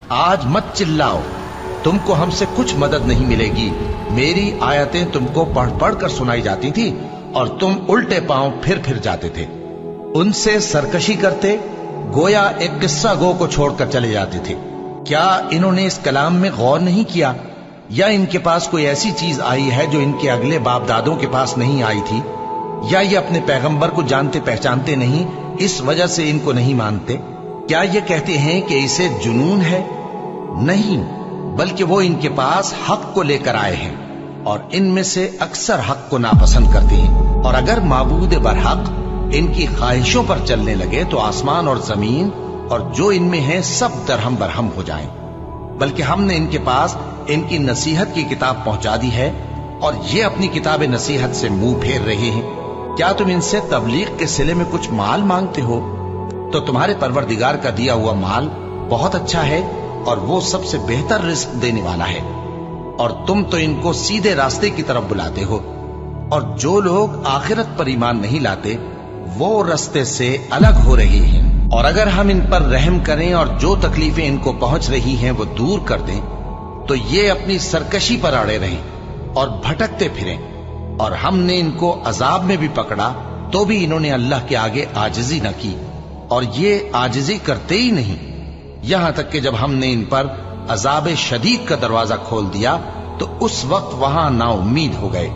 آج مت چلاؤ، تم کو ہم سے کچھ مدد نہیں ملے گی۔ میری آیتیں تم کو پڑھ پڑھ کر سنائی جاتی تھی اور تم الٹے پاؤں پھر پھر جاتے تھے، ان سے سرکشی کرتے، گویا ایک قصہ گو کو چھوڑ کر چلے جاتے تھے۔ کیا انہوں نے اس کلام میں غور نہیں کیا، یا ان کے پاس کوئی ایسی چیز آئی ہے جو ان کے اگلے باپ دادوں کے پاس نہیں آئی تھی، یا یہ اپنے پیغمبر کو جانتے پہچانتے نہیں اس وجہ سے ان کو نہیں مانتے؟ کیا یہ کہتے ہیں کہ اسے جنون ہے؟ نہیں، بلکہ وہ ان کے پاس حق کو لے کر آئے ہیں، اور ان میں سے اکثر حق کو ناپسند کرتے ہیں۔ اور اگر معبود برحق ان کی خواہشوں پر چلنے لگے تو آسمان اور زمین اور جو ان میں ہے سب درہم برہم ہو جائیں۔ بلکہ ہم نے ان کے پاس ان کی نصیحت کی کتاب پہنچا دی ہے، اور یہ اپنی کتاب نصیحت سے منہ پھیر رہے ہیں۔ کیا تم ان سے تبلیغ کے صلے میں کچھ مال مانگتے ہو؟ تو تمہارے پروردگار کا دیا ہوا مال بہت اچھا ہے، اور وہ سب سے بہتر رزق دینے والا ہے، اور تم تو ان کو سیدھے راستے کی طرف بلاتے ہو۔ اور جو لوگ آخرت پر ایمان نہیں لاتے وہ راستے سے الگ ہو رہے ہیں۔ اور اگر ہم ان پر رحم کریں اور جو تکلیفیں ان کو پہنچ رہی ہیں وہ دور کر دیں تو یہ اپنی سرکشی پر اڑے رہیں اور بھٹکتے پھریں، اور ہم نے ان کو عذاب میں بھی پکڑا تو بھی انہوں نے اللہ کے آگے عاجزی نہ کی، اور یہ عاجزی کرتے ہی نہیں، یہاں تک کہ جب ہم نے ان پر عذاب شدید کا دروازہ کھول دیا تو اس وقت وہاں نا امید ہو گئے۔